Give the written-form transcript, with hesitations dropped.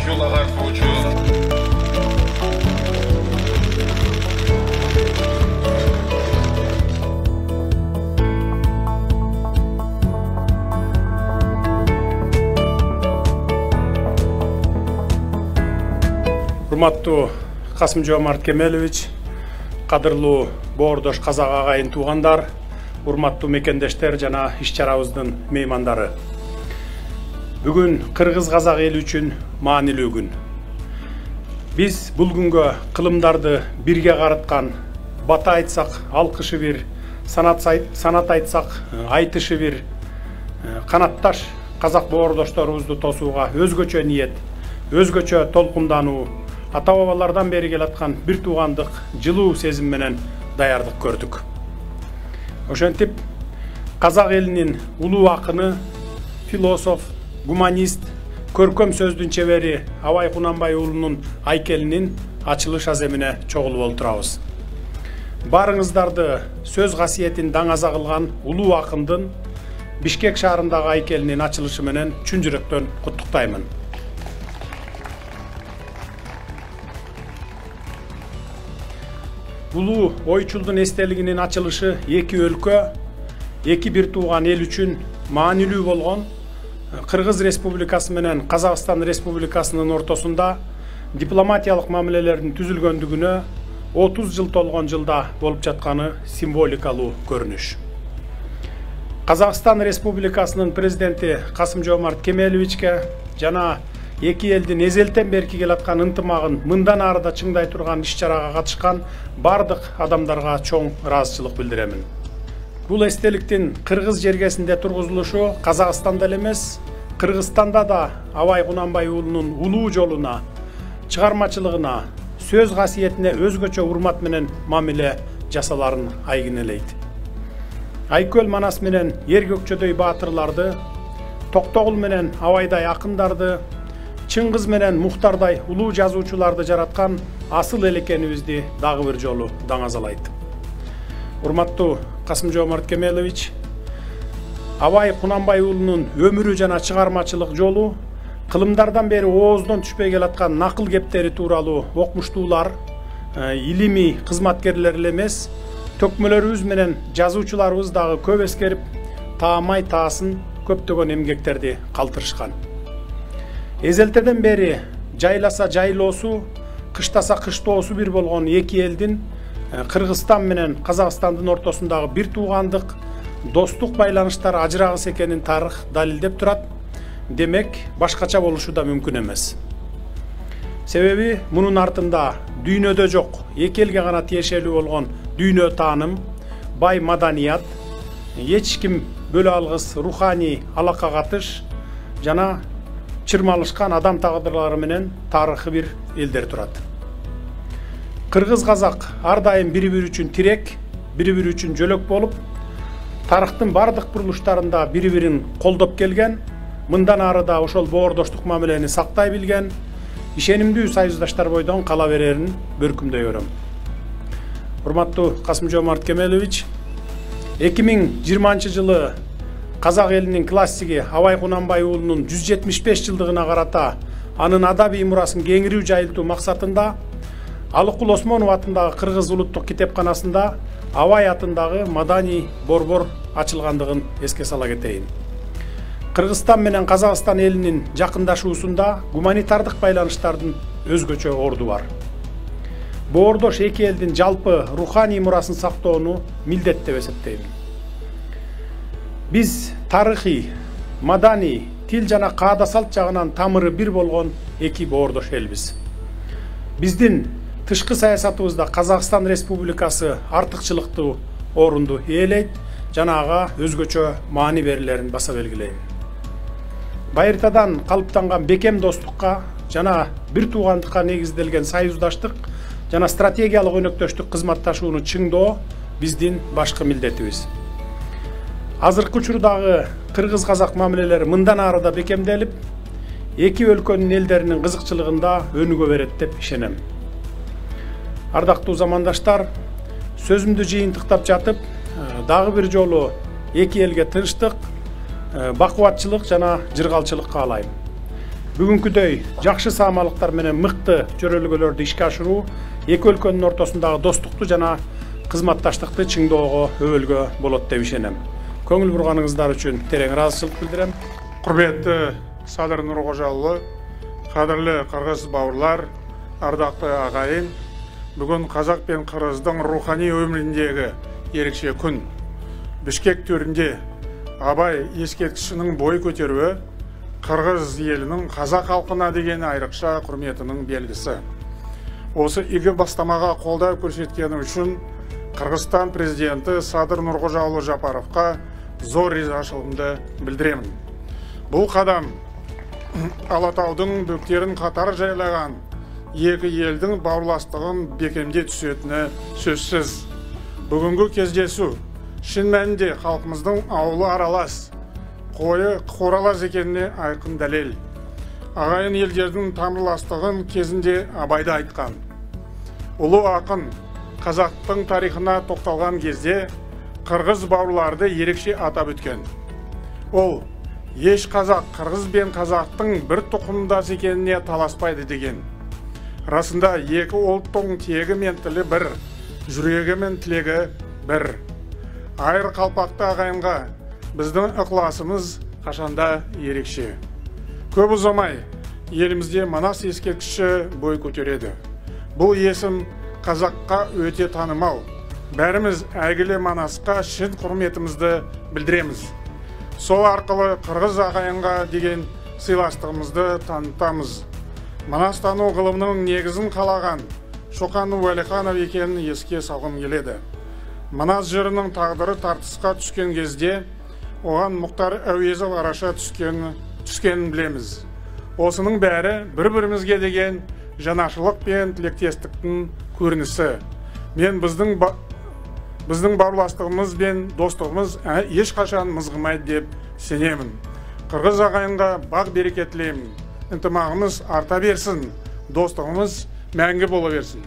жол агартуучу Урматтуу Касым-Жомарт Кемелович, кадырлуу боордош казак агайын туугандар, урматтуу мекендештер жана иш-чарабыздын меймандары. Бүгүн кыргыз-казак эли үчүн маанилүү күн. Биз бул күнгө кылымдарды бирге карыткан, бата айтсак алкышы бир, санат айтсак айтышы бир, канатташ казак боордошторубузду тосууга өзгөчө ниет, өзгөчө толкундануу, ата-бабалардан бери келаткан бир туугандык жылуу сезим менен даярдык көрдүк. Ошентип, казак элинин улуу акыны, философ, гуманист, көркөм сөздүн чебери Абай Кунанбай уулунун айкелинин ачылыш аземине чогулуп олтурабыз. Барыңыздарды сөз касиетин даңаза кылган улуу акындын Бишкек шаарындагы айкелинин ачылышы менен чын жүрөктөн куттуктаймын. Улуу ойчулдун эстелигинин ачылышы эки өлкө, эки бир тууган эл үчүн маанилүү болгон Кыргыз Республикасы менен Казакстан Республикасынын ортосунда дипломатиялык мамилелердин түзүлгөндүгүнө 30 жыл толгон жылда болуп жатканы символикалуу көрүнүш. Казакстан Республикасынын президенти Касым-Жомарт Кемеловичке жана эки элдин эзелтен берки келаткан ынтымагын мындан ары да чыңдай турган иш-чарага катышкан бардык адамдарга чоң ыраазычылык билдиремин. Бул эстеликтин кыргыз жергесинде тургузулушу Казакстанда эле эмес, Кыргызстанда да Абай Кунанбай уулунун улуу жолуна, чыгармачылыгына, сөз касиетине өзгөчө урмат менен мамиле жасаларын айгинелейт. Айкөл Манас менен Ер көкчөдөй баатырларды, Токтогул менен Абайдай акындарды, Чыңгыз менен Мухтардай улуу жазуучуларды жараткан асыл эл экенибизди дагы бир жолу даңазалайт. Урматтуу Касым-Жомарт Кемелович, Абай Кунанбай уулунун өмүрү жана чыгармачылык жолу кылымдардан бери ооздон түшпөй келаткан накыл кептери тууралуу окумуштуулар, илимий кызматкерлер эле эмес, төкмөлөрүбүз менен жазуучуларыбыз дагы көп эскерип, таамай таасын көптөгөн эмгектерди калтырышкан. Эзелтеден бери жайласа жайлоосу, кыштаса кыштоосу бир болгон эки элдин Кыргызстан менен Казакстандын ортосундагы бир туугандык, достук байланыштар ажырагыс экенин тарых далилдеп турат. Демек, башкача болушу да мүмкүн эмес. Себеби мунун артында дүйнөдө жок, эки элге гана тиешелүү болгон дүйнө тааным, бай маданият, эч ким бөлө алгыс руханий алака катыш жана чырмалышкан адам тагдырлары менен тарыхы бир элдер турат. Кыргыз-казак ар дайым бири-бири үчүн тирек, бири-бири үчүн жөлөк болуп, тарыхтын бардык бурулуштарында бири-бирин колдоп келген, мындан ары да ошол боордоштук мамилени сактай билген, ишенимдүү союздаштар бойдон кала берерин бөркүмдөй өрөм. Урматтуу Касым-Жомарт Кемелович, 2020 жылы казак элинин классиги Абай Кунанбай уулунун 175 жылдыгына карата анын адабий мурасын кеңирүү жайылтуу максатында Алыкул Осмонов атындагы Кыргыз улуттук китепканасында Абай атындагы маданий борбор ачылгандыгын эске сала кетейин. Кыргызстан менен Казакстан элинин жакындашуусунда гуманитардык байланыштардын өзгөчө орду бар. Боордош эки элдин жалпы руханий мурасын сактоону милдет деп эсептейм. Биз тарыхый, маданий, тил жана каада салт жагынан тамыры бир болгон эки боордош элбиз. Биздин тышкы саясатыбызда Казакстан Республикасы артыкчылыктуу орунду ээлейт жана ага өзгөчө маани берилерин баса белгилейм. Байыртадан калыптанган бекем достукка жана бир туугандыкка негизделген союздаштык жана стратегиялык өнөктөштүк кызматташууну чыңдоо биздин башкы милдетибиз. Азыркы учурдагы кыргыз-казак мамилелери мындан ары да бекемделип, эки өлкөнүн элдеринин кызыкчылыгында өнүгө берет деп ишенем. Ардактуу замандаштар, сөзүмдү жыйынтыктап жатып, дагы бир жолу эки элге тынчтык, бакубатчылык жана жыргалчылык каалайм. Бүгүнкүдөй жакшы саамалыктар менен мыкты чөрөлгөлөрдү ишке ашыруу эки өлкөнүн ортосундагы достукту жана кызматташтыкты чыңдоого өбөлгө болот деп ишенем. Көңүл бурганыңыздар үчүн терең ыраазычылык билдирем. Құрметті Садыр Нұрғожаұлы, қадірлі қырғыз бауырлар, ардақты ағайын, бүгін қазақ пен қырғыздың рухани өміріндегі ерекше күн. Бішкек төрінде Абай ескерткішінің бой көтеруі қырғыз елінің қазақ халқына деген айрықша құрметінің белгісі. Осы игі бастамаға қолдау көрсеткені үшін Қырғызстан президенті Садыр Нұрғожаұлы Жапаровқа зор ризашылығымды білдіремін. Бұл қадам Алатаудың бөктерін қатар жайлаған екі елдің бауырластығын бекемдей түсетіні сөзсіз. Бүгінгі кездесу шын мәнінде халқымыздың ауылы аралас, қойы қоралас екеніне айқын дәлел. Ағайын елдердің тамырластығын кезінде Абайды айтқан. Ұлы ақын қазақтың тарихына тоқталған кезде қырғыз бауырларды ерекше атап өткен. Ол еш қазақ қырғыз бен қазақтың бір тұқымдас екеніне таласпайды деген. Расында екі ұлттың тегі мен тілі бір, жүрегі мен тілегі бір. Айыр қалпақты ағайынға біздің ықыласымыз қашанда ерекше. Көп ұзамай елімізде Манас ескерткіші бой көтереді. Бұл есім қазаққа өте танымал. Бәріміз әйгілі Манасқа шын құрметімізді білдіреміз. Сол арқылы қырғыз ағайынға деген сыйластығымызды танытамыз. Манастану ғылымының негізін қалаған Шоқан Уәлиханов екенін еске салғым келеді. Манас жырының тағдыры тартысқа түскен кезде оған Мұхтар Әуезов араша түскенін білеміз. Осының бәрі бір-бірімізге деген жанашылық пен тілектестіктің көрінісі. Мен біздің бауырластығымыз бен достығымыз ешқашан мызғымайды деп сенемін. Қырғыз ағайынға бақ береке тілеймін. Ынтымағымыз арта берсін, достығымыз мәңгі бола берсін.